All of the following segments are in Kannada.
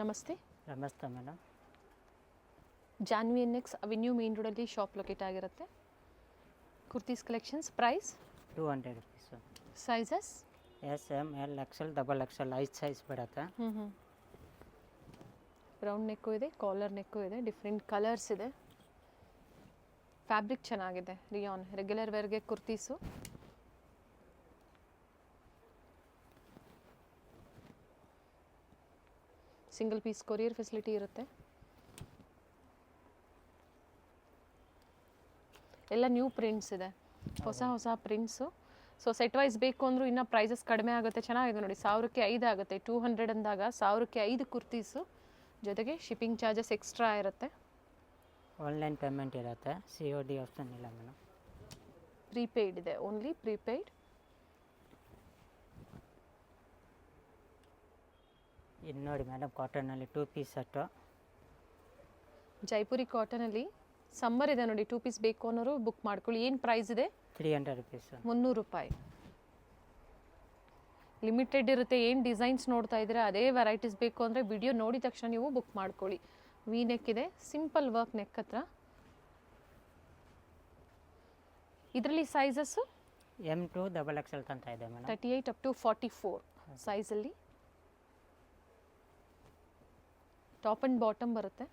ನಮಸ್ತೆ. ನಮಸ್ತೆ madam. Janvi NX avenue main ರೋಡಲ್ಲಿ ಶಾಪ್ ಲೊಕೇಟ್ ಆಗಿರುತ್ತೆ. Kurtis collections. Price 200 rupees. Sizes S, M, L, XL, XXL 5 size ಬರುತ್ತೆ. ರೌಂಡ್ ನೆಕ್ಕು ಇದೆ, ಕಾಲರ್ ನೆಕ್ಕು ಇದೆ, ಡಿಫ್ರೆಂಟ್ ಕಲರ್ಸ್ ಇದೆ. ಫ್ಯಾಬ್ರಿಕ್ ಚೆನ್ನಾಗಿದೆ. ರಿಯಾನ್ ರೆಗ್ಯುಲರ್ ವೇರ್ಗೆ kurtis. Single piece courier facility ಇರುತ್ತೆ. ಎಲ್ಲ ನ್ಯೂ ಪ್ರಿಂಟ್ಸ್ ಇದೆ, ಹೊಸ ಹೊಸ ಪ್ರಿಂಟ್ಸು. ಸೊ ಸೆಟ್ ವೈಸ್ ಬೇಕು ಅಂದರೂ ಇನ್ನೂ ಪ್ರೈಸಸ್ ಕಡಿಮೆ ಆಗುತ್ತೆ. ಚೆನ್ನಾಗಿದೆ ನೋಡಿ, 1000ಕ್ಕೆ 5 ಆಗುತ್ತೆ. 200 ಅಂದಾಗ 1000ಕ್ಕೆ 5 ಕುರ್ತೀಸು, ಜೊತೆಗೆ ಶಿಪ್ಪಿಂಗ್ ಚಾರ್ಜಸ್ ಎಕ್ಸ್ಟ್ರಾ ಇರುತ್ತೆ. ಆನ್ಲೈನ್ ಪೇಮೆಂಟ್ ಇರುತ್ತೆ, COD ಆಪ್ಷನ್ ಇಲ್ಲ ಮೇಡಮ್. ಪ್ರೀಪೇಯ್ಡ್ ಇದೆ, ಓನ್ಲಿ ಪ್ರೀಪೇಯ್ಡ್. ಇದು ನೋಡಿ ಮೇಡಮ್, ಕಾಟನಲ್ಲಿ 2 ಪೀಸ್ ಸೆಟ್ಟು. ಜೈಪುರಿ ಕಾಟನಲ್ಲಿ ಸಮ್ಮರ್ ಇದೆ ನೋಡಿ, 2 ಪೀಸ್ ಬೇಕು ಅನ್ನೋರು ಬುಕ್ ಮಾಡ್ಕೊಳ್ಳಿ. ಏನು ಪ್ರೈಸ್ ಇದೆ? 300 rupees. 300 ರೂಪಾಯಿ. ಲಿಮಿಟೆಡ್ ಇರುತ್ತೆ. ಏನು ಡಿಸೈನ್ಸ್ ನೋಡ್ತಾ ಇದ್ದೀರಾ ಅದೇ ವೆರೈಟೀಸ್ ಬೇಕು ಅಂದರೆ ವಿಡಿಯೋ ನೋಡಿದ ತಕ್ಷಣ ನೀವು ಬುಕ್ ಮಾಡ್ಕೊಳ್ಳಿ. ವಿ ನೆಕ್ ಇದೆ, ಸಿಂಪಲ್ ವರ್ಕ್ ನೆಕ್ ಹತ್ರ. ಇದರಲ್ಲಿ ಸೈಜಸ್ಸು M to XXL ಅಂತ ಇದೆ ಮೇಡಮ್. 38 ಅಪ್ ಟು 44 ಸೈಜಲ್ಲಿ. ಟಾಪ್ ಆ್ಯಂಡ್ ಬಾಟಮ್ ಬರುತ್ತೆ.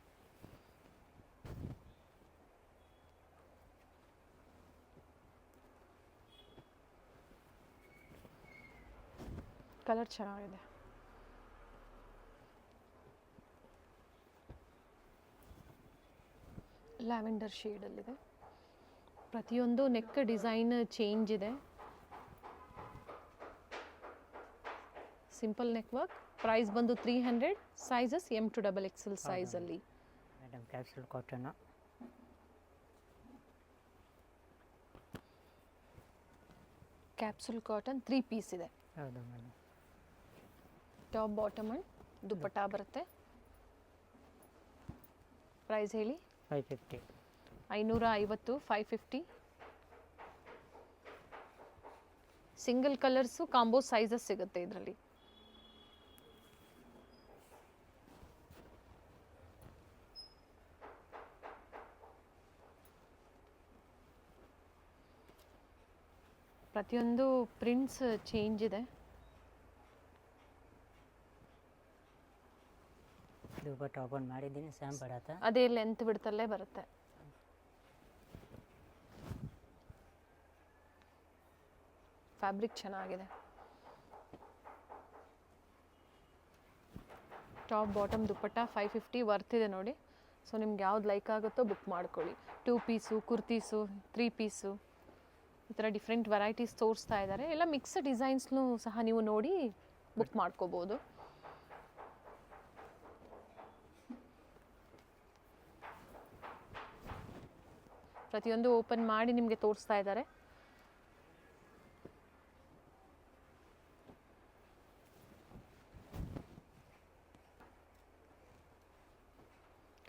ಕಲರ್ ಚೆನ್ನಾಗಿದೆ. ಲ್ಯಾವೆಂಡರ್ ಶೇಡಲ್ಲಿದೆ. ಪ್ರತಿಯೊಂದು ನೆಕ್ ಡಿಸೈನ್ ಚೇಂಜ್ ಇದೆ. Simple neck work. ಪ್ರೈಸ್ ಬಂದು 300. ಸೈಜಸ್ M to XXL ಸೈಜಲ್ಲಿ. Madam capsule cotton. Capsule cotton 3 piece ಇದೆ. ಹೌದು madam. Top bottom and dupatta ಬರುತ್ತೆ. ಪ್ರೈಸ್ ಹೇಳಿ. 550. 550, 550. ಸಿಂಗಲ್ ಕಲರ್ಸು ಕಾಂಬೋ ಸೈಜಸ್ ಸಿಗುತ್ತೆ ಇದರಲ್ಲಿ. ಪ್ರತಿಯೊಂದು ಪ್ರಿಂಟ್ಸ್ ಚೇಂಜ್ ಇದೆ. ದುಪ್ಪಟ್ಟ ಓಪನ್ ಮಾಡಿದ್ದೀನಿ, ಸ್ಯಾಮ್ ಬರುತ್ತೆ. ಅದೇ ಲೆಂತ್ ಬಿಡ್ತಲ್ಲೇ ಬರುತ್ತೆ. ಫ್ಯಾಬ್ರಿಕ್ ಚೆನ್ನಾಗಿದೆ. ಟಾಪ್ ಬಾಟಮ್ ದುಪ್ಪಟ್ಟ 550 ವರ್ತ್ ಇದೆ ನೋಡಿ. ಸೊ ನಿಮ್ಗೆ ಯಾವ್ದು ಲೈಕ್ ಆಗುತ್ತೋ ಬುಕ್ ಮಾಡ್ಕೊಳ್ಳಿ. 2 ಪೀಸು, ಕುರ್ತೀಸು, 3 ಪೀಸು, ಈ ಥರ ಡಿಫ್ರೆಂಟ್ ವೆರೈಟೀಸ್ ತೋರಿಸ್ತಾ ಇದ್ದಾರೆ. ಎಲ್ಲ ಮಿಕ್ಸ್ ಡಿಸೈನ್ಸ್ನೂ ಸಹ ನೀವು ನೋಡಿ ಬುಕ್ ಮಾಡ್ಕೋಬೋದು. ಪ್ರತಿಯೊಂದು ಓಪನ್ ಮಾಡಿ ನಿಮಗೆ ತೋರಿಸ್ತಾ ಇದ್ದಾರೆ.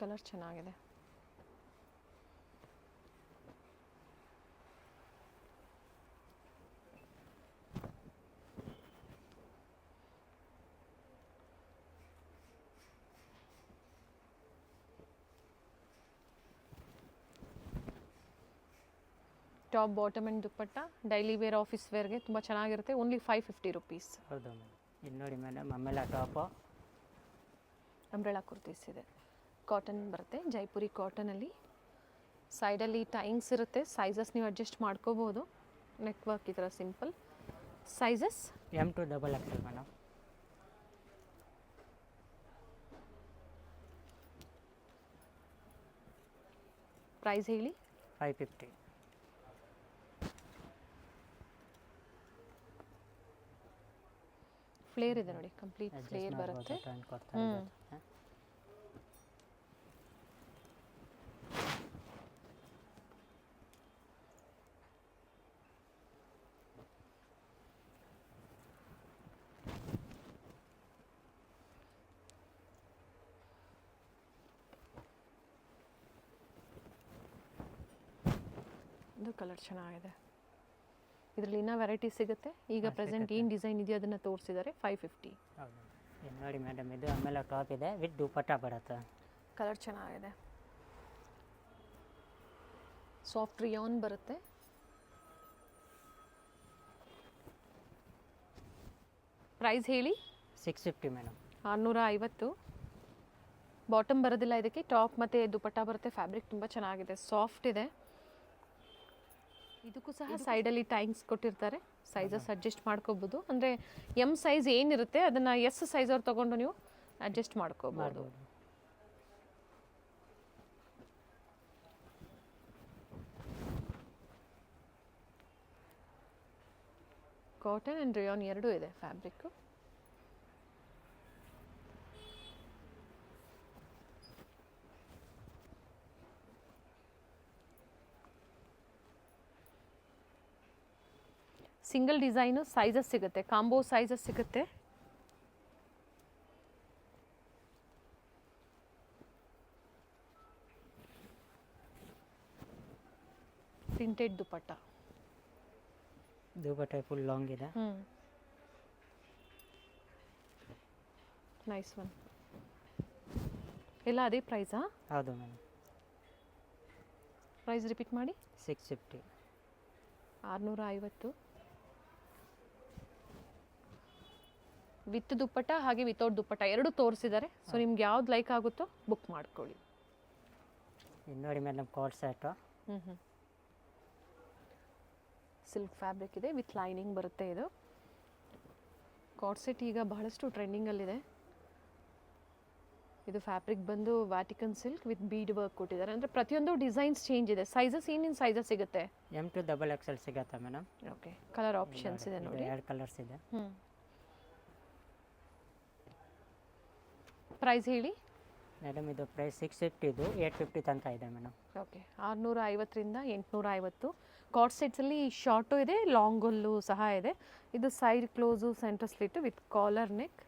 ಕಲರ್ ಚೆನ್ನಾಗಿದೆ. Top bottom and dupatta daily wear, office ವೇರ್ಗೆ ತುಂಬ ಚೆನ್ನಾಗಿರುತ್ತೆ. Only 550 rupees. ಹೌದು ಮೇಡಮ್. ಇದು ನೋಡಿ ಮೇಡಮ್, ಆಮೇಲೆ ಟಾಪು ಅಂಬ್ರೆಲಾ ಕುರ್ತೀಸ್ ಇದೆ. ಕಾಟನ್ ಬರುತ್ತೆ, ಜೈಪುರಿ ಕಾಟನಲ್ಲಿ. ಸೈಡಲ್ಲಿ ಟೈಂಗ್ಸ್ ಇರುತ್ತೆ. ಸೈಜಸ್ ನೀವು ಅಡ್ಜಸ್ಟ್ ಮಾಡ್ಕೋಬೋದು. ನೆಕ್ ವರ್ಕ್ ಈ ಥರ simple. Sizes M to XXL madam. Price ಹೇಳಿ. 550. ಫ್ಲೇರ್ ಇದೆ ನೋಡಿ, ಕಂಪ್ಲೀಟ್ ಫ್ಲೇರ್ ಬರುತ್ತೆ. ಇದು ಕಲರ್ ಚೆನ್ನಾಗಿದೆ. ಇದರಲ್ಲಿ ಇನ್ನೂ ವೆರೈಟಿ ಸಿಗುತ್ತೆ. ಈಗ ಪ್ರೆಸೆಂಟ್ ಏನು ಡಿಸೈನ್ ಇದೆಯೋ ಅದನ್ನು ತೋರಿಸಿದ್ದಾರೆ. 550. ಹೌದು. ಇದು ನೋಡಿ ಮೇಡಮ್, ಇದು ಆಮೇಲೆ ಟಾಪ್ ಇದೆ ವಿತ್ ದುಪಟ್ಟ ಬರುತ್ತೆ. ಕಲರ್ ಚೆನ್ನಾಗಿದೆ, ಸಾಫ್ಟ್ ರಿಯಾನ್ ಬರುತ್ತೆ. ಪ್ರೈಸ್ ಹೇಳಿ. 650 ಮೇಡಮ್. 650. ಬಾಟಮ್ ಬರೋದಿಲ್ಲ ಇದಕ್ಕೆ, ಟಾಪ್ ಮತ್ತು ದುಪಟ್ಟ ಬರುತ್ತೆ. ಫ್ಯಾಬ್ರಿಕ್ ತುಂಬ ಚೆನ್ನಾಗಿದೆ, ಸಾಫ್ಟ್ ಇದೆ. ಇದಕ್ಕೂ ಸಹ ಸೈಡಲ್ಲಿ ಟೈಮ್ಸ್ ಕೊಟ್ಟಿರ್ತಾರೆ, ಸೈಜಸ್ ಅಡ್ಜಸ್ಟ್ ಮಾಡ್ಕೋಬೋದು. ಅಂದರೆ ಎಮ್ ಸೈಜ್ ಏನಿರುತ್ತೆ ಅದನ್ನು ಎಸ್ ಸೈಜ್ ಅವ್ರು ತೊಗೊಂಡು ನೀವು ಅಡ್ಜಸ್ಟ್ ಮಾಡ್ಕೋಬೋದು. ಕಾಟನ್ ಆ್ಯಂಡ್ ರಿಯಾನ್ ಎರಡೂ ಇದೆ ಫ್ಯಾಬ್ರಿಕ್ಕು. ಸಿಂಗಲ್ ಡಿಸೈನು ಸೈಜಸ್ ಸಿಗುತ್ತೆ, ಕಾಂಬೋ ಸೈಜಸ್ ಸಿಗುತ್ತೆ. Printed dupatta. Dupatta full long ಇದೆ. Nice one. ಎಲ್ಲ ಅದೇ ಪ್ರೈಸಾ? ಹೌದು ಮೇಡಮ್. ಪ್ರೈಸ್ ರಿಪೀಟ್ ಮಾಡಿ. 650. 650 ವಿತ್ ದುಪ್ಪಟ್ಟ ಹಾಗೆ ವಿತೌಟ್ ದುಪ್ಪಟ್ಟ ಎರಡು ತೋರಿಸಿದ್ದಾರೆ. ಸೊ ನಿಮ್ಗೆ ಯಾವ್ದು ಲೈಕ್ ಆಗುತ್ತೋ ಬುಕ್ ಮಾಡ್ಕೊಳ್ಳಿ. ಇದು ನೋಡಿ madam, coat set. Silk fabric ಇದೆ ವಿತ್ ಲೈನಿಂಗ್ ಬರುತ್ತೆ. ಇದು ಕಾಟ್ ಸೆಟ್ ಈಗ ಬಹಳಷ್ಟು ಟ್ರೆಂಡಿಂಗಲ್ಲಿದೆ. ಇದು ಫ್ಯಾಬ್ರಿಕ್ ಬಂದು Vatican silk with bead work ಕೊಟ್ಟಿದ್ದಾರೆ. ಅಂದರೆ ಪ್ರತಿಯೊಂದು ಡಿಸೈನ್ಸ್ ಚೇಂಜ್ ಇದೆ. ಸೈಜಸ್ ಏನೇನು ಸೈಜಸ್ ಸಿಗುತ್ತೆ? M to XXL ಸಿಗುತ್ತೆ ಮೇಡಮ್. ಓಕೆ, ಕಲರ್ ಆಪ್ಷನ್ಸ್ ಇದೆ ನೋಡಿ. 2 ಕಲರ್ಸ್ ಇದೆ. ಪ್ರೈಸ್ ಹೇಳಿ ಮೇಡಮ್. ಇದು ಪ್ರೈಸ್ 650, ಇದು 850 ತನಕ ಇದೆ ಮೇಡಮ್. ಓಕೆ, 650ರಿಂದ 850. ಕಾಟ್ ಸೆಟ್ಸಲ್ಲಿ ಶಾರ್ಟು ಇದೆ, ಲಾಂಗಲ್ಲೂ ಸಹ ಇದೆ. ಇದು side close, centre slit with collar neck.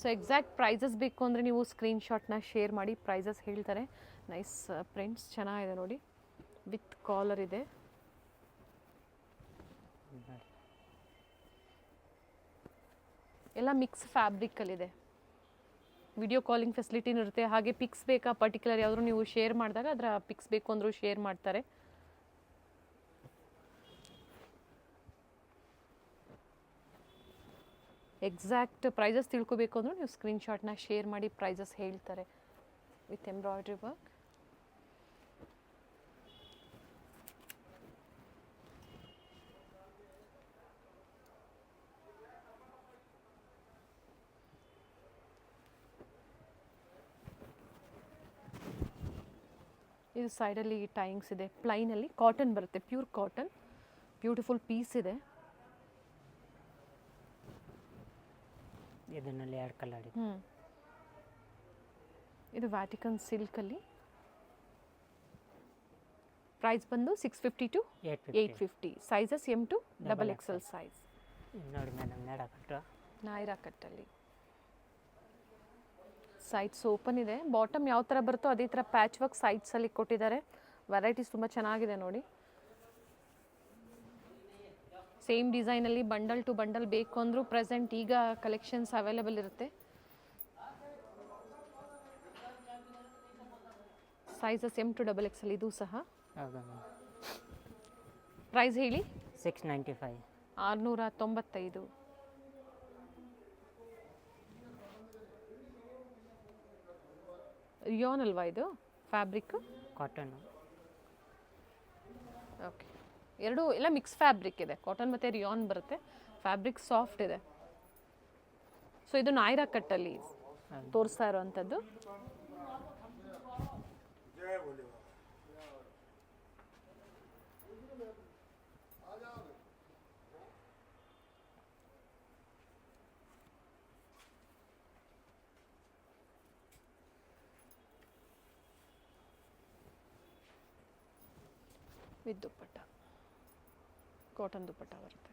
So exact prices ಬೇಕು ಅಂದರೆ ನೀವು ಸ್ಕ್ರೀನ್ಶಾಟ್ನ ಶೇರ್ ಮಾಡಿ, ಪ್ರೈಸಸ್ ಹೇಳ್ತಾರೆ. ನೈಸ್ ಪ್ರಿಂಟ್ಸ್ ಚೆನ್ನಾಗಿದೆ ನೋಡಿ, ವಿತ್ ಕಾಲರ್ ಇದೆ. ಎಲ್ಲ ಮಿಕ್ಸ್ ಫ್ಯಾಬ್ರಿಕಲ್ಲಿದೆ. ವಿಡಿಯೋ ಕಾಲಿಂಗ್ ಫೆಸಿಲಿಟಿನೂ ಇರುತ್ತೆ. ಹಾಗೆ ಪಿಕ್ಸ್ ಬೇಕಾ ಪರ್ಟಿಕ್ಯುಲರ್ ಯಾವ್ದಾದ್ರು ನೀವು ಶೇರ್ ಮಾಡಿದಾಗ ಅದರ ಪಿಕ್ಸ್ ಬೇಕು ಅಂದರೂ ಶೇರ್ ಮಾಡ್ತಾರೆ. ಎಕ್ಸಾಕ್ಟ್ ಪ್ರೈಸಸ್ ತಿಳ್ಕೊಬೇಕು ಅಂದರೂ ನೀವು ಸ್ಕ್ರೀನ್ಶಾಟ್ನ ಶೇರ್ ಮಾಡಿ, ಪ್ರೈಸಸ್ ಹೇಳ್ತಾರೆ ವಿತ್ ಎಂಬ್ರಾಯ್ಡ್ರಿ ವರ್ಕ್. ಇದು ಸೈಡಲ್ಲಿ ಟೈಯಿಂಗ್ಸ್ ಇದೆ, ಪ್ಲೈನಲ್ಲಿ ಕಾಟನ್ ಬರುತ್ತೆ, ಪ್ಯೂರ್ ಕಾಟನ್. ಬ್ಯೂಟಿಫುಲ್ ಪೀಸ್ ಇದೆ. ಇದರಲ್ಲಿ 2 ಕಲರ್ ಇದೆ. ಇದು ವ್ಯಾಟಿಕನ್ ಸಿಲ್ಕಲ್ಲಿ. ಪ್ರೈಸ್ ಬಂದು 650 to 850. Sizes M to XXL size. ನೋಡಿ ಮೇಡಮ್, ನಾಯ್ರಾ ಕಟ್ಟಲ್ಲಿ ಸೈಡ್ಸ್ ಓಪನ್ ಇದೆ. ಬಾಟಮ್ ಯಾವ ಥರ ಬರುತ್ತೋ ಅದೇ ಥರ ಪ್ಯಾಚ್ ವರ್ಕ್ ಸೈಡ್ಸಲ್ಲಿ ಕೊಟ್ಟಿದ್ದಾರೆ. ವೆರೈಟೀಸ್ ತುಂಬ ಚೆನ್ನಾಗಿದೆ ನೋಡಿ. ಸೇಮ್ ಡಿಸೈನಲ್ಲಿ ಬಂಡಲ್ ಟು ಬಂಡಲ್ ಬೇಕು ಅಂದರೂ ಪ್ರೆಸೆಂಟ್ ಈಗ ಕಲೆಕ್ಷನ್ಸ್ ಅವೈಲೇಬಲ್ ಇರುತ್ತೆ. ಸೈಜಸ್ M to XXL ಇದು ಸಹ. ಪ್ರೈಸ್ ಹೇಳಿ. 695. 695. ರಿಯಾನ್ ಅಲ್ವಾ ಇದು ಫ್ಯಾಬ್ರಿಕ್? ಕಾಟನ್. ಓಕೆ, ಎರಡು ಎಲ್ಲ ಮಿಕ್ಸ್ ಫ್ಯಾಬ್ರಿಕ್ ಇದೆ. ಕಾಟನ್ ಮತ್ತು ರಿಯಾನ್ ಬರುತ್ತೆ. ಫ್ಯಾಬ್ರಿಕ್ ಸಾಫ್ಟ್ ಇದೆ. ಸೊ ಇದು ನಾಯ್ರಾ ಕಟ್ಟಲ್ಲಿ ತೋರಿಸ್ತಾ ಇರೋವಂಥದ್ದು. ವಿತ್ ದುಪ್ಪಟ್ಟ, ಕಾಟನ್ ದುಪ್ಪಟ್ಟ ಬರುತ್ತೆ.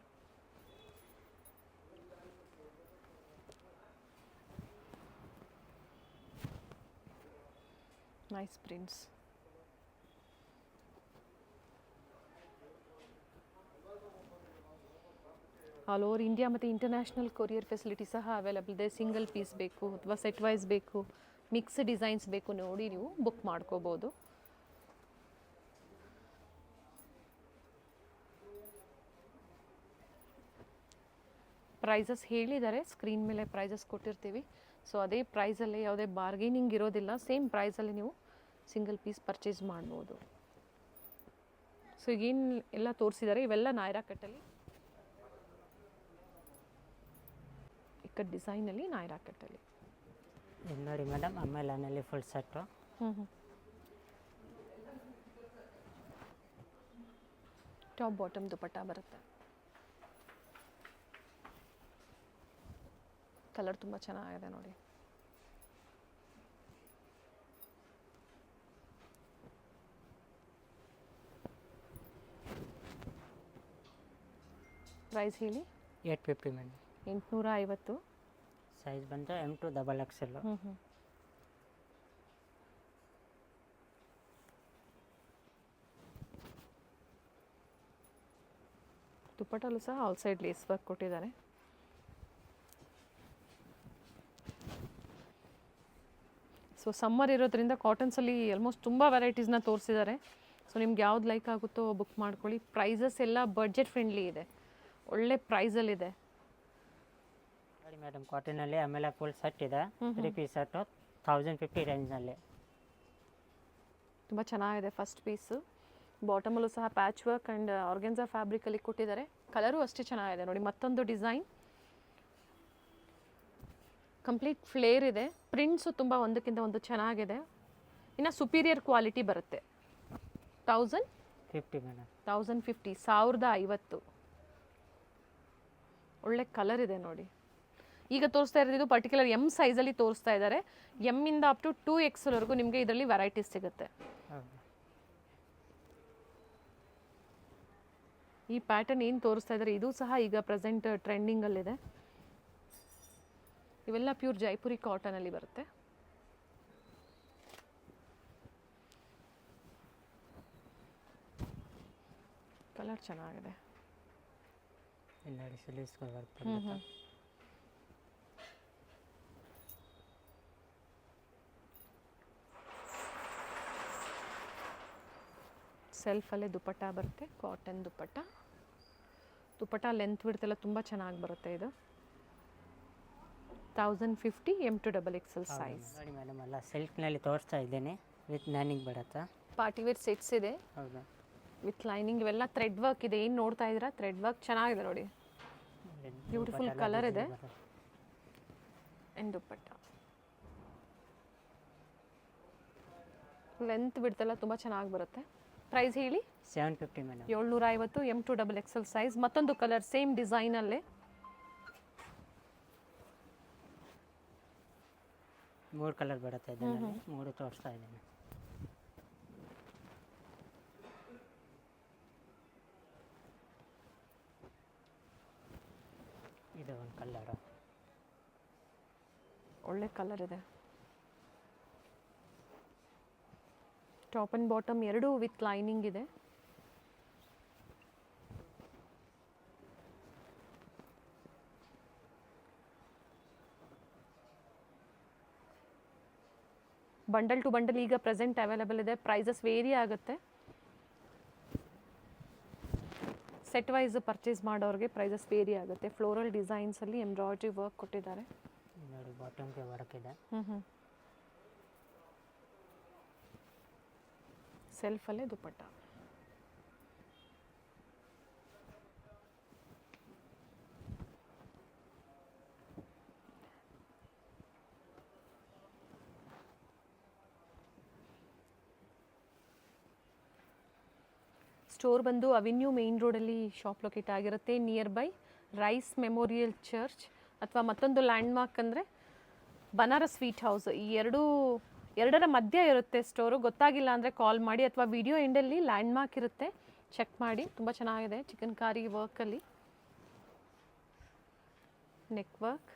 Nice prints. All over India ಮತ್ತು ಇಂಟರ್ನ್ಯಾಷನಲ್ ಕೊರಿಯರ್ ಫೆಸಿಲಿಟಿ ಸಹ ಅವೈಲಬಲ್ ಇದೆ. ಸಿಂಗಲ್ ಪೀಸ್ ಬೇಕು ಅಥವಾ ಸೆಟ್ ವೈಸ್ ಬೇಕು, ಮಿಕ್ಸ್ ಡಿಸೈನ್ಸ್ ಬೇಕು ನೋಡಿ ನೀವು ಬುಕ್ ಮಾಡ್ಕೋಬೋದು. ಪ್ರೈಸಸ್ ಹೇಳಿದ್ದಾರೆ, ಸ್ಕ್ರೀನ್ ಮೇಲೆ ಪ್ರೈಸಸ್ ಕೊಟ್ಟಿರ್ತೀವಿ. ಸೊ ಅದೇ ಪ್ರೈಸಲ್ಲೇ ಯಾವುದೇ ಬಾರ್ಗೇನಿಂಗ್ ಇರೋದಿಲ್ಲ, ಸೇಮ್ ಪ್ರೈಸಲ್ಲಿ ನೀವು ಸಿಂಗಲ್ ಪೀಸ್ ಪರ್ಚೇಸ್ ಮಾಡ್ಬೋದು. ಸೊ ಈಗೇನು ಎಲ್ಲ ತೋರಿಸಿದ್ದಾರೆ ಇವೆಲ್ಲ ನಾಯ್ರಾ ಕಟ್ಟಲ್ಲಿ, ಇಕ್ಕಟ್ ಡಿಸೈನಲ್ಲಿ ನಾಯ್ರಾ ಕಟ್ಟಲ್ಲಿ. ಇದು ನೋಡಿ ಮೇಡಮ್, ಅಮ್ಮೆಲಾನಲ್ಲಿ full set. Top bottom dupatta ಬರುತ್ತೆ. ಕಲರ್ ತುಂಬ ಚೆನ್ನಾಗಿದೆ ನೋಡಿ. ಪ್ರೈಸ್ ಹೇಳಿ. 850 ಮೇಡಮ್. 850. ಸೈಜ್ ಬಂದು M2 XXL. ದುಪಟ್ಟಲ್ಲೂ ಸಹ ಆಲ್ ಸೈಡ್ ಲೇಸ್ ವರ್ಕ್ ಕೊಟ್ಟಿದ್ದಾರೆ. ಸೊ ಸಮ್ಮರ್ ಇರೋದ್ರಿಂದ ಕಾಟನ್ಸಲ್ಲಿ ಆಲ್ಮೋಸ್ಟ್ ತುಂಬ ವೆರೈಟೀಸ್ನ ತೋರಿಸಿದ್ದಾರೆ. ಸೊ ನಿಮ್ಗೆ ಯಾವ್ದು ಲೈಕ್ ಆಗುತ್ತೋ ಬುಕ್ ಮಾಡ್ಕೊಳ್ಳಿ. ಪ್ರೈಸಸ್ ಎಲ್ಲ ಬಡ್ಜೆಟ್ ಫ್ರೆಂಡ್ಲಿ ಇದೆ, ಒಳ್ಳೆ ಪ್ರೈಸಲ್ಲಿದೆ ನೋಡಿ ಮೇಡಮ್. ಕಾಟನಲ್ಲಿ ಆಮೇಲೆ ಫುಲ್ ಸೆಟ್ ಇದೆ, 3 ಪೀಸ್ ಸೆಟ್ಟು 1050 ರೇಂಜ್ನಲ್ಲಿ. ತುಂಬ ಚೆನ್ನಾಗಿದೆ. ಫಸ್ಟ್ ಪೀಸು ಬಾಟಮಲ್ಲೂ ಸಹ ಪ್ಯಾಚ್ ವರ್ಕ್ ಆ್ಯಂಡ್ ಆರ್ಗೆನ್ಸಾ ಫ್ಯಾಬ್ರಿಕಲ್ಲಿ ಕೊಟ್ಟಿದ್ದಾರೆ. ಕಲರು ಅಷ್ಟೇ ಚೆನ್ನಾಗಿದೆ ನೋಡಿ. ಮತ್ತೊಂದು ಡಿಸೈನ್ ಕಂಪ್ಲೀಟ್ ಫ್ಲೇರ್ ಇದೆ. ಪ್ರಿಂಟ್ಸು ತುಂಬ ಒಂದಕ್ಕಿಂತ ಒಂದು ಚೆನ್ನಾಗಿದೆ. ಇನ್ನು ಸುಪೀರಿಯರ್ ಕ್ವಾಲಿಟಿ ಬರುತ್ತೆ. 1050 ಮೇಡಮ್. 1050, 1050. ಒಳ್ಳೆ ಕಲರ್ ಇದೆ ನೋಡಿ. ಈಗ ತೋರಿಸ್ತಾ ಇರೋದು ಪರ್ಟಿಕ್ಯುಲರ್ ಎಮ್ ಸೈಜಲ್ಲಿ ತೋರಿಸ್ತಾ ಇದ್ದಾರೆ. ಎಮ್ಮಿಂದ ಅಪ್ ಟು 2XLವರೆಗೂ ನಿಮಗೆ ಇದರಲ್ಲಿ ವೆರೈಟೀಸ್ ಸಿಗುತ್ತೆ. ಈ ಪ್ಯಾಟರ್ನ್ ಏನು ತೋರಿಸ್ತಾ ಇದ್ದಾರೆ ಇದು ಸಹ ಈಗ ಪ್ರೆಸೆಂಟ್ ಟ್ರೆಂಡಿಂಗಲ್ಲಿದೆ. ಇವೆಲ್ಲ ಪ್ಯೂರ್ ಜೈಪುರಿ ಕಾಟನಲ್ಲಿ ಬರುತ್ತೆ. ಕಲರ್ ಚೆನ್ನಾಗಿದೆ. ಸೆಲ್ಫಲ್ಲೇ ದುಪಟ್ಟ ಬರುತ್ತೆ, ಕಾಟನ್ ದುಪಟ್ಟ. ದುಪಟ್ಟ ಲೆಂತ್ ಬಿಡ್ತೆಲ್ಲ ತುಂಬ ಚೆನ್ನಾಗಿ ಬರುತ್ತೆ. ಇದು 1050 M2 ಸೈಜ್. ನೋಡಿ ಮೇಡಮ್, ಎಲ್ಲ ಸಿಲ್ಕ್ನಲ್ಲಿ ತೋರಿಸ್ತಾ ಇದ್ದೇನೆ. ವಿತ್ ಲೈನಿಂಗ್ ಬರುತ್ತೆ. ಪಾರ್ಟಿ ವೇರ್ ಸೆಟ್ಸ್ ಇದೆ. ಹೌದಾ? With lining. ಇವೆಲ್ಲ ಥ್ರೆಡ್ ವರ್ಕ್ ಇದೆ. ಏನು ನೋಡ್ತಾ ಇದ್ದೀರಾ? ಥ್ರೆಡ್ ವರ್ಕ್ ಚೆನ್ನಾಗಿದೆ ನೋಡಿ. ಬ್ಯೂಟಿಫುಲ್ ಕಲರ್ ಇದೆ. ಆ್ಯಂಡ್ ದುಪಟ್ಟ ಲೆಂತ್ ಬಿಡ್ತೆಲ್ಲ ತುಂಬ ಚೆನ್ನಾಗಿ ಬರುತ್ತೆ. ಪ್ರೈಸ್ ಹೇಳಿ. 750 ಮೇಡಮ್. 750 M2 size. ಮತ್ತೊಂದು ಕಲರ್ ಸೇಮ್ ಡಿಸೈನಲ್ಲೇ. 3 ಕಲರ್ ಬರುತ್ತೆ ಇದರಲ್ಲಿ. 3 ತೋರಿಸ್ತಾ ಇದ್ದೇನೆ. ಇದು ಒಂದು ಕಲರ್, ಒಳ್ಳೆ ಕಲರ್ ಇದೆ. ಟಾಪ್ ಆ್ಯಂಡ್ ಬಾಟಮ್ ಎರಡೂ ವಿತ್ ಲೈನಿಂಗ್ ಇದೆ. ಬಂಡಲ್ ಟು ಬಂಡಲ್ ಈಗ ಪ್ರೆಸೆಂಟ್ ಅವೈಲೇಬಲ್ ಇದೆ. ಪ್ರೈಸಸ್ ವೇರಿ ಆಗುತ್ತೆ. ಸೆಟ್ ವೈಸ್ ಪರ್ಚೇಸ್ ಮಾಡೋರಿಗೆ ಪ್ರೈಸಸ್ ವೇರಿ ಆಗುತ್ತೆ. ಫ್ಲೋರಲ್ ಡಿಸೈನ್ಸಲ್ಲಿ ಎಂಬ್ರಾಯ್ಡ್ರಿ ವರ್ಕ್ ಕೊಟ್ಟಿದ್ದಾರೆ. ನೋಡಿ ಬಾಟಮ್ಗೆ ವರ್ಕ್ ಇದೆ. ಸೆಲ್ಫಲ್ಲೇ ದುಪಟ್ಟ. ಸ್ಟೋರ್ ಬಂದು ಅವೆನ್ಯೂ ಮೇನ್ ರೋಡಲ್ಲಿ ಶಾಪ್ ಲೊಕೇಟ್ ಆಗಿರುತ್ತೆ. Nearby Rice Memorial Church ಅಥವಾ ಮತ್ತೊಂದು ಲ್ಯಾಂಡ್ ಮಾರ್ಕ್ ಅಂದರೆ ಬನಾರಸ್ ಸ್ವೀಟ್ ಹೌಸ್. ಈ ಎರಡರ ಮಧ್ಯೆ ಇರುತ್ತೆ ಸ್ಟೋರು. ಗೊತ್ತಾಗಿಲ್ಲ ಅಂದರೆ ಕಾಲ್ ಮಾಡಿ ಅಥವಾ ವಿಡಿಯೋ ಎಂಡಲ್ಲಿ ಲ್ಯಾಂಡ್ ಮಾರ್ಕ್ ಇರುತ್ತೆ, ಚೆಕ್ ಮಾಡಿ. ತುಂಬ ಚೆನ್ನಾಗಿದೆ. ಚಿಕನ್ ಕಾರಿ ವರ್ಕಲ್ಲಿ ನೆಕ್ ವರ್ಕ್.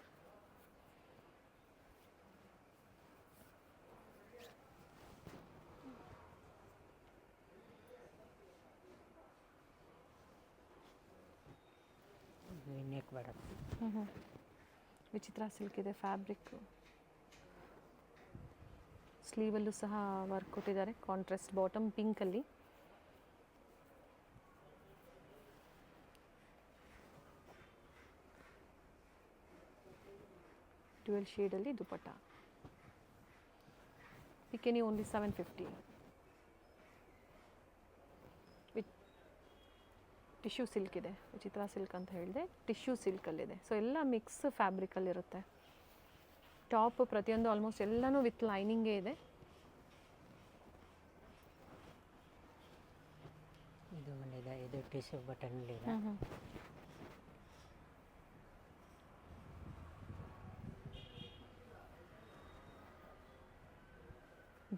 ನೆಕ್ ಬರುತ್ತೆ. ವಿಚಿತ್ರ ಸಿಲ್ಕ್ ಇದೆ ಫ್ಯಾಬ್ರಿಕ್ಕು. ಸ್ಲೀವಲ್ಲೂ ಸಹ ವರ್ಕ್ ಕೊಟ್ಟಿದ್ದಾರೆ, ಕಾಂಟ್ರಾಸ್ಟ್ ಬಾಟಮ್ ಪಿಂಕಲ್ಲಿ. ಡ್ಯುಯಲ್ ಶೇಡಲ್ಲಿ ದುಪಟ್ಟ. ಬಿಕಿನಿ ಓನ್ಲಿ 750 ವಿತ್ ಟಿಶ್ಯೂ ಸಿಲ್ಕ್ ಇದೆ. ವಿಚಿತ್ರ ಸಿಲ್ಕ್ ಅಂತ ಹೇಳಿದೆ, ಟಿಶ್ಯೂ ಸಿಲ್ಕಲ್ಲಿದೆ. ಸೊ ಎಲ್ಲ ಮಿಕ್ಸ್ ಫ್ಯಾಬ್ರಿಕಲ್ಲಿರುತ್ತೆ. ಟಾಪ್ ಪ್ರತಿಯೊಂದು ಆಲ್ಮೋಸ್ಟ್ ಎಲ್ಲನೂ ವಿತ್ ಲೈನಿಂಗೇ ಇದೆ. ಇದು ಒಂದಿದೆ, ಇದು ಟಿಶ್ಯೂ ಬಟನ್ನಲ್ಲಿದೆ.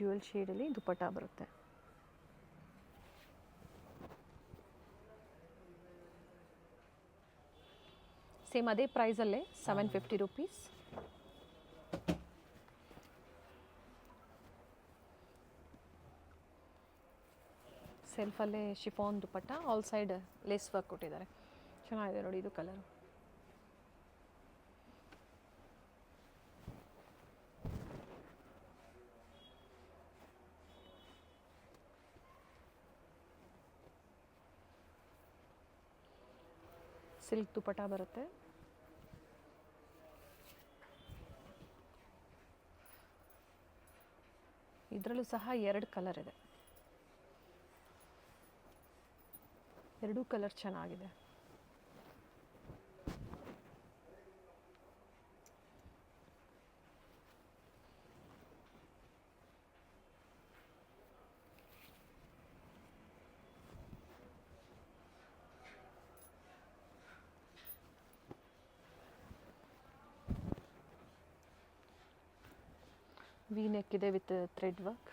ಡ್ಯುಯಲ್ ಶೇಡಲ್ಲಿ ದುಪಟ್ಟ ಬರುತ್ತೆ. ಸೇಮ್ ಅದೇ ಪ್ರೈಸಲ್ಲೇ 750 ರುಪೀಸ್. ಸೆಲ್ಫಲ್ಲೇ chiffon dupatta, all side lace work ಕೊಟ್ಟಿದ್ದಾರೆ. ಚೆನ್ನಾಗಿದೆ ನೋಡಿ ಇದು ಕಲರ್. ಸಿಲ್ಕ್ ದುಪಟ್ಟ ಬರುತ್ತೆ. ಇದರಲ್ಲೂ ಸಹ 2 ಕಲರ್ ಇದೆ. ಎರಡೂ ಕಲರ್ ಚೆನ್ನಾಗಿದೆ. ವಿ ನೆಕ್ ಇದೆ ವಿತ್ ಥ್ರೆಡ್ ವರ್ಕ್,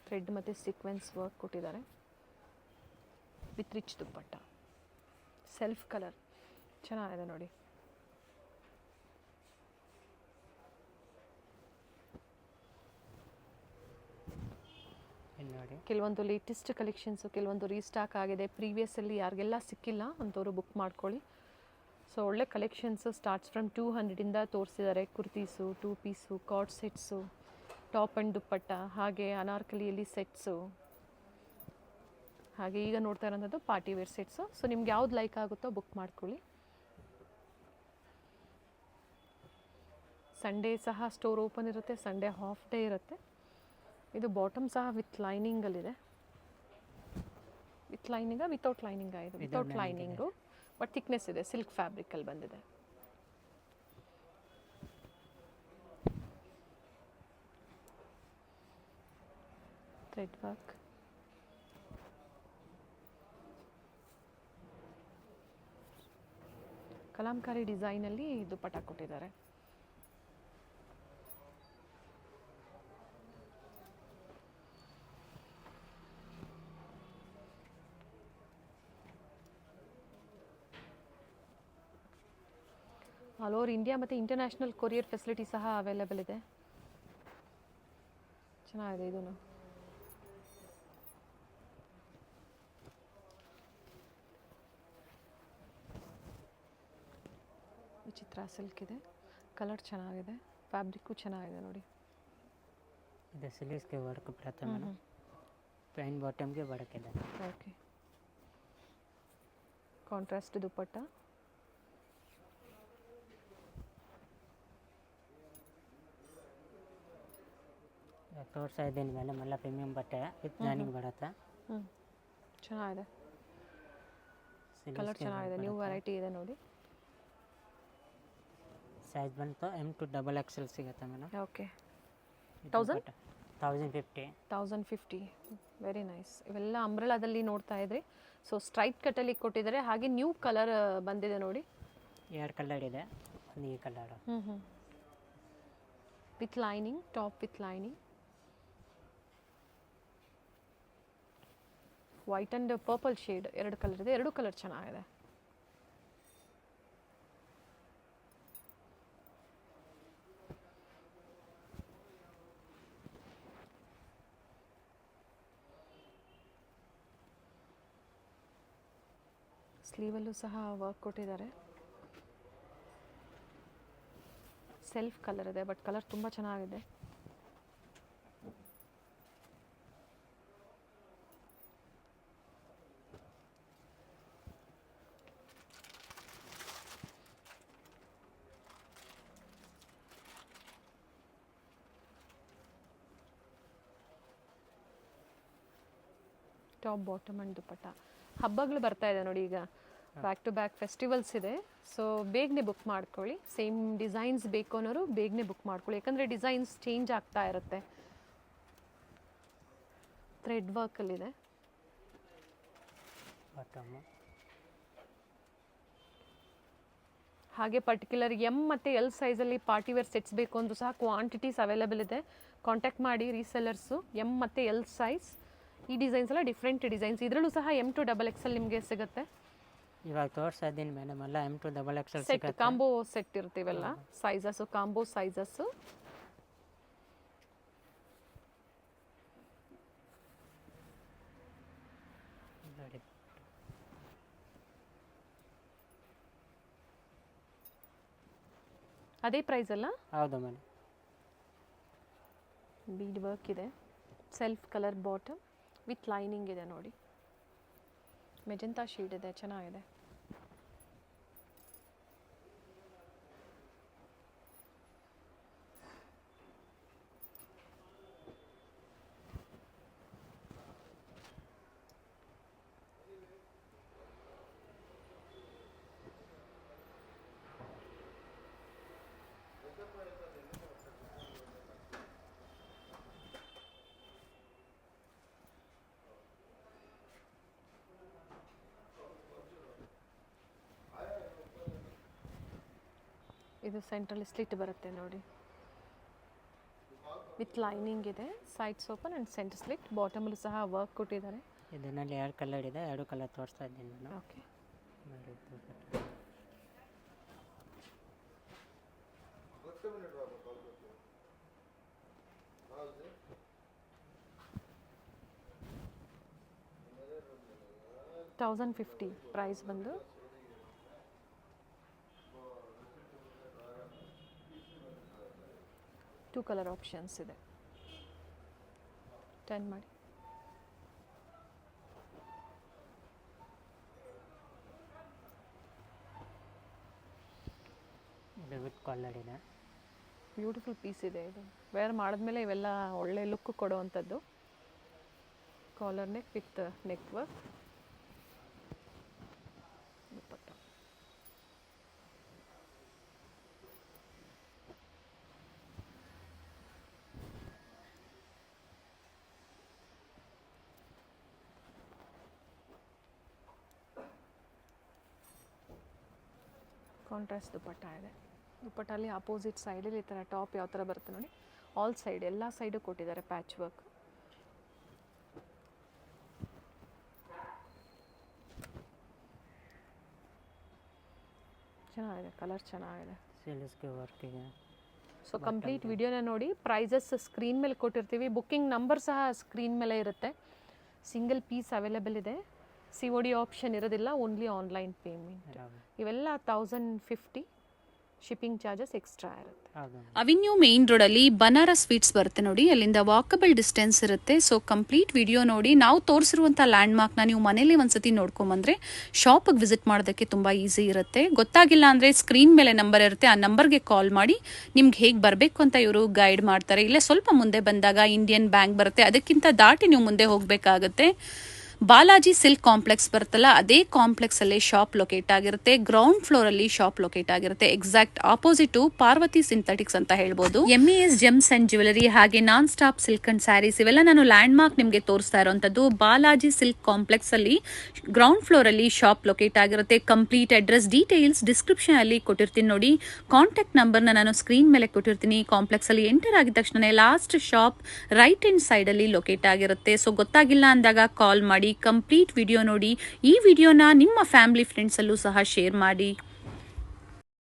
ಥ್ರೆಡ್ ಮತ್ತು ಸೀಕ್ವೆನ್ಸ್ ವರ್ಕ್ ಕೊಟ್ಟಿದ್ದಾರೆ. With rich dupatta, self colour ಚೆನ್ನಾಗಿದೆ ನೋಡಿ. ನೋಡಿ ಕೆಲವೊಂದು ಲೇಟೆಸ್ಟ್ ಕಲೆಕ್ಷನ್ಸು, ಕೆಲವೊಂದು ರೀಸ್ಟಾಕ್ ಆಗಿದೆ. ಪ್ರೀವಿಯಸ್ಸಲ್ಲಿ ಯಾರಿಗೆಲ್ಲ ಸಿಕ್ಕಿಲ್ಲ ಅಂಥವ್ರು ಬುಕ್ ಮಾಡ್ಕೊಳ್ಳಿ. ಸೊ ಒಳ್ಳೆ ಕಲೆಕ್ಷನ್ಸು ಸ್ಟಾರ್ಟ್ಸ್ ಫ್ರಮ್ 200ಇಂದ ತೋರಿಸಿದ್ದಾರೆ. Kurtis, 2 piece, cord sets, top and dupatta, ಹಾಗೆ ಅನಾರ್ಕಲಿಯಲ್ಲಿ ಸೆಟ್ಸು, ಹಾಗೆ ಈಗ ನೋಡ್ತಾ ಇರೋಂಥದ್ದು ಪಾರ್ಟಿ ವೇರ್ ಸೆಟ್ಸು. ಸೊ ನಿಮ್ಗೆ ಯಾವ್ದು ಲೈಕ್ ಆಗುತ್ತೋ ಬುಕ್ ಮಾಡ್ಕೊಳ್ಳಿ. ಸಂಡೇ ಸಹ ಸ್ಟೋರ್ ಓಪನ್ ಇರುತ್ತೆ, ಸಂಡೇ ಹಾಫ್ ಡೇ ಇರುತ್ತೆ. ಇದು ಬಾಟಮ್ ಸಹ ವಿತ್ ಲೈನಿಂಗಲ್ಲಿದೆ. With lining without lining? ಇದು ವಿತೌಟ್ ಲೈನಿಂಗು, ಬಟ್ ಥಿಕ್ನೆಸ್ ಇದೆ, ಸಿಲ್ಕ್ ಫ್ಯಾಬ್ರಿಕಲ್ಲಿ ಬಂದಿದೆ. ಥ್ರೆಡ್ ವರ್ಕ್, ಕಲಾಂಕಾರಿ ಡಿಸೈನಲ್ಲಿ ದುಪ್ಪಟ್ಟ ಕೊಟ್ಟಿದ್ದಾರೆ. ಆಲ್ ಓವರ್ ಇಂಡಿಯಾ ಮತ್ತು ಇಂಟರ್ನ್ಯಾಷನಲ್ ಕೊರಿಯರ್ ಫೆಸಿಲಿಟಿ ಸಹ ಅವೈಲೇಬಲ್ ಇದೆ. ಚೆನ್ನಾಗಿದೆ ಇದೂ. ವಿಚಿತ್ರ ಸಿಲ್ಕ್ ಇದೆ, ಕಲರ್ ಚೆನ್ನಾಗಿದೆ, ಫ್ಯಾಬ್ರಿಕ್ಕು ಚೆನ್ನಾಗಿದೆ ನೋಡಿ. ಇದು ಸಿಲೀಸ್ಗೆ ವರ್ಕ್ ಬರುತ್ತೆ ಮೇಡಮ್, ಪ್ಲೈನ್ ಬಾಟಮ್ಗೆ ವರ್ಕ್ ಇದೆ. ಓಕೆ, ಕಾಂಟ್ರಾಸ್ಟ್ ದುಪ್ಪಟ್ಟ, ತೋರಿಸ್ತಾ ಇದ್ದೀನಿ ಮೇಡಮ್, ಎಲ್ಲ ಪ್ರೀಮಿಯಂ ಬಟ್ಟೆ ವಿತ್ ಜಾನಿಂಗ್ ಬರುತ್ತೆ. ಚೆನ್ನಾಗಿದೆ, ಕಲರ್ ಚೆನ್ನಾಗಿದೆ, ನ್ಯೂ ವೆರೈಟಿ ಇದೆ ನೋಡಿ. ಸೈಜ್ ಬಂತು M to XXL ಸಿಗುತ್ತೆ ಮೇಡಮ್. ಓಕೆ, 1050. 1050. Very nice. ಇವೆಲ್ಲ ಅಂಬ್ರೆಲಾದಲ್ಲಿ ನೋಡ್ತಾ ಇದ್ರಿ. ಸೊ ಸ್ಟ್ರೈಟ್ ಕಟ್ಟಲ್ಲಿ ಕೊಟ್ಟಿದ್ದಾರೆ. ಹಾಗೆ ನ್ಯೂ ಕಲರ್ ಬಂದಿದೆ ನೋಡಿ. 2 ಕಲರ್ ಇದೆ, ಒಂದು ಈ colour with lining, top with lining. White and purple shade 2 colour ಇದೆ, 2 ಕಲರ್ ಚೆನ್ನಾಗಿದೆ. ಸ್ಲೀವಲ್ಲೂ ಸಹ ವರ್ಕ್ ಕೊಟ್ಟಿದ್ದಾರೆ. ಸೆಲ್ಫ್ ಕಲರ್ ಇದೆ, ಬಟ್ ಕಲರ್ ತುಂಬ ಚೆನ್ನಾಗಿದೆ. ಟಾಪ್ ಬಾಟಮ್ ಆ್ಯಂಡ್ ದುಪ್ಪಟ್ಟ. ಹಬ್ಬಗಳು ಬರ್ತಾ ಇದೆ ನೋಡಿ, ಈಗ ಬ್ಯಾಕ್ ಟು ಬ್ಯಾಕ್ ಫೆಸ್ಟಿವಲ್ಸ್ ಇದೆ. ಸೊ ಬೇಗನೆ ಬುಕ್ ಮಾಡ್ಕೊಳ್ಳಿ. ಸೇಮ್ ಡಿಸೈನ್ಸ್ ಬೇಕು ಅನ್ನೋರು ಬೇಗನೆ ಬುಕ್ ಮಾಡ್ಕೊಳ್ಳಿ, ಯಾಕಂದರೆ ಡಿಸೈನ್ಸ್ ಚೇಂಜ್ ಆಗ್ತಾ ಇರುತ್ತೆ. ಥ್ರೆಡ್ ವರ್ಕಲ್ಲಿದೆ. ಹಾಗೆ ಪರ್ಟಿಕ್ಯುಲರ್ ಎಮ್ ಮತ್ತು ಎಲ್ ಸೈಜಲ್ಲಿ ಪಾರ್ಟಿವೇರ್ ಸೆಟ್ಸ್ ಬೇಕು ಅಂದರೂ ಸಹ ಕ್ವಾಂಟಿಟೀಸ್ ಅವೈಲೇಬಲ್ ಇದೆ. ಕಾಂಟ್ಯಾಕ್ಟ್ ಮಾಡಿ ರೀಸೆಲ್ಲರ್ಸು. ಎಮ್ ಮತ್ತು ಎಲ್ ಸೈಜ್. ಈ ಡಿಸೈನ್ಸ್ ಎಲ್ಲ ಡಿಫ್ರೆಂಟ್ ಡಿಸೈನ್ಸ್. ಇದರಲ್ಲೂ ಸಹ M2XXL ನಿಮಗೆ ಸಿಗುತ್ತೆ. ಇವಾಗ ತೋರಿಸ್ತಾ ಇದ್ದೀನಿ ಮೇಡಮ್, ಎಲ್ಲ M2XXL ಸೆಟ್ ಕಾಂಬೋ ಸೆಟ್ ಇರ್ತೀವಲ್ಲ, ಸೈಜಸ್ಸು ಕಾಂಬೋ ಸೈಜಸ್ಸು. ಅದೇ ಪ್ರೈಸ್ ಅಲ್ಲ? ಹೌದು ಮೇಡಮ್. ಬೀಡ್ ವರ್ಕ್ ಇದೆ, self colour bottom with lining ಇದೆ ನೋಡಿ. ಮೆಜೆಂಟಾ ಶೇಡ್ ಇದೆ, ಚೆನ್ನಾಗಿದೆ. ಇದು ಸೆಂಟ್ರಲ್ ಸ್ಲಿಟ್ ಬರುತ್ತೆ ನೋಡಿ, ವಿತ್ ಲೈನಿಂಗ್ ಇದೆ. Sides open and centre slit. ಬಾಟಮಲ್ಲೂ ಸಹ ವರ್ಕ್ ಕೊಟ್ಟಿದ್ದಾರೆ. ಇದರಲ್ಲಿ 2 ಕಲರ್ ಇದೆ, 2 ಕಲರ್ ತೋರಿಸ್ತಾ ಇದ್ದೀನಿ ನಾನು. ಓಕೆ. $1050 ಪ್ರೈಸ್ ಬಂದು. ಟೂ ಕಲರ್ ಆಪ್ಷನ್ಸ್ ಇದೆ. 10 ಮಾಡಿ. ಇದು ವಿತ್ ಕಾಲರ್ ಇದೆ. ಬ್ಯೂಟಿಫುಲ್ ಪೀಸ್ ಇದೆ ಇದು. ವೇರ್ ಮಾಡಿದ್ಮೇಲೆ ಇವೆಲ್ಲ ಒಳ್ಳೆ ಲುಕ್ ಕೊಡುವಂಥದ್ದು. Collar neck with neck work. Contrast dupatta ಇದೆ. ದುಪ್ಪಟ್ಟಲ್ಲಿ ಅಪೋಸಿಟ್ ಸೈಡಲ್ಲಿ ಈ ಥರ ಟಾಪ್ ಯಾವ ಥರ ಬರುತ್ತೆ ನೋಡಿ, ಆಲ್ ಸೈಡ್ ಎಲ್ಲ ಸೈಡು ಕೊಟ್ಟಿದ್ದಾರೆ ಪ್ಯಾಚ್ ವರ್ಕ್. ಚೆನ್ನಾಗಿದೆ, ಕಲರ್ ಚೆನ್ನಾಗಿದೆ. ಸಿಲ್ಸ್ಗೆ ವರ್ಕ್ ಇದೆ. ಸೊ ಕಂಪ್ಲೀಟ್ ವಿಡಿಯೋನ ನೋಡಿ. ಪ್ರೈಸಸ್ ಸ್ಕ್ರೀನ್ ಮೇಲೆ ಕೊಟ್ಟಿರ್ತೀವಿ. ಬುಕ್ಕಿಂಗ್ ನಂಬರ್ ಸಹ ಸ್ಕ್ರೀನ್ ಮೇಲೆ ಇರುತ್ತೆ. ಸಿಂಗಲ್ ಪೀಸ್ ಅವೈಲೇಬಲ್ ಇದೆ. COD ಆಪ್ಷನ್ ಇರೋದಿಲ್ಲ, ಓನ್ಲಿ ಆನ್ಲೈನ್ ಪೇಮೆಂಟ್. ಇವೆಲ್ಲ 1050. ಶಿಪ್ಪಿಂಗ್ ಚಾರ್ಜಸ್ ಎಕ್ಸ್ಟ್ರಾ ಇರುತ್ತೆ. ಅವೆನ್ಯೂ ಮೇನ್ ರೋಡಲ್ಲಿ ಬನಾರಸ್ ಸ್ವೀಟ್ಸ್ ಬರುತ್ತೆ ನೋಡಿ, ಅಲ್ಲಿಂದ ವಾಕಬಲ್ ಡಿಸ್ಟೆನ್ಸ್ ಇರುತ್ತೆ. ಸೊ ಕಂಪ್ಲೀಟ್ ವಿಡಿಯೋ ನೋಡಿ. ನಾವು ತೋರಿಸಿರುವಂಥ ಲ್ಯಾಂಡ್ಮಾರ್ಕ್ನ ನೀವು ಮನೇಲಿ ಒಂದ್ಸತಿ ನೋಡ್ಕೊಂಬಂದ್ರೆ ಶಾಪಿಗೆ ವಿಸಿಟ್ ಮಾಡೋದಕ್ಕೆ ತುಂಬ ಈಸಿ ಇರುತ್ತೆ. ಗೊತ್ತಾಗಿಲ್ಲ ಅಂದರೆ ಸ್ಕ್ರೀನ್ ಮೇಲೆ ನಂಬರ್ ಇರುತ್ತೆ, ಆ ನಂಬರ್ಗೆ ಕಾಲ್ ಮಾಡಿ ನಿಮ್ಗೆ ಹೇಗೆ ಬರಬೇಕು ಅಂತ ಇವರು ಗೈಡ್ ಮಾಡ್ತಾರೆ. ಇಲ್ಲೇ ಸ್ವಲ್ಪ ಮುಂದೆ ಬಂದಾಗ ಇಂಡಿಯನ್ ಬ್ಯಾಂಕ್ ಬರುತ್ತೆ, ಅದಕ್ಕಿಂತ ದಾಟಿ ನೀವು ಮುಂದೆ ಹೋಗಬೇಕಾಗುತ್ತೆ. ಬಾಲಾಜಿ ಸಿಲ್ಕ್ ಕಾಂಪ್ಲೆಕ್ಸ್ ಬರುತ್ತಲ್ಲ, ಅದೇ ಕಾಂಪ್ಲೆಕ್ಸ್ ಅಲ್ಲಿ ಶಾಪ್ ಲೊಕೇಟ್ ಆಗಿರುತ್ತೆ. ಗ್ರೌಂಡ್ ಫ್ಲೋರ್ ಅಲ್ಲಿ ಶಾಪ್ ಲೊಕೇಟ್ ಆಗಿರುತ್ತೆ. ಎಕ್ಸಾಕ್ಟ್ ಆಪೋಸಿಟ್ ಪಾರ್ವತಿ ಸಿಂಥೆಟಿಕ್ಸ್ ಅಂತ ಹೇಳ್ಬೋದು. MES ಜೆಮ್ಸ್ ಅಂಡ್ ಜ್ಯುವೆಲರಿ ಹಾಗೆ non stop silk and saris ಇವೆಲ್ಲ ನಾನು ಲ್ಯಾಂಡ್ ಮಾರ್ಕ್ ನಿಮಗೆ ತೋರಿಸ್ತಾ ಇರುವಂತದ್ದು. ಬಾಲಾಜಿ ಸಿಲ್ಕ್ ಕಾಂಪ್ಲೆಕ್ಸ್ ಅಲ್ಲಿ ಗ್ರೌಂಡ್ ಫ್ಲೋರ್ ಅಲ್ಲಿ ಶಾಪ್ ಲೊಕೇಟ್ ಆಗಿರುತ್ತೆ. ಕಂಪ್ಲೀಟ್ ಅಡ್ರೆಸ್ ಡೀಟೇಲ್ಸ್ ಡಿಸ್ಕ್ರಿಪ್ಷನ್ ಅಲ್ಲಿ ಕೊಟ್ಟಿರ್ತೀನಿ ನೋಡಿ. ಕಾಂಟ್ಯಾಕ್ಟ್ ನಂಬರ್ನ ನಾನು ಸ್ಕ್ರೀನ್ ಮೇಲೆ ಕೊಟ್ಟಿರ್ತೀನಿ. ಕಾಂಪ್ಲೆಕ್ಸ್ ಅಲ್ಲಿ ಎಂಟರ್ ಆಗಿದ ತಕ್ಷಣ last shop right hand side ಅಲ್ಲಿ ಲೊಕೇಟ್ ಆಗಿರುತ್ತೆ. ಸೊ ಗೊತ್ತಾಗಿಲ್ಲ ಅಂದಾಗ ಕಾಲ್ ಮಾಡಿ. ಕಂಪ್ಲೀಟ್ ವಿಡಿಯೋ ನೋಡಿ. ಈ ವಿಡಿಯೋನ ನಿಮ್ಮ ಫ್ಯಾಮಿಲಿ ಫ್ರೆಂಡ್ಸ್ ಅಲ್ಲೂ ಸಹ ಶೇರ್ ಮಾಡಿ.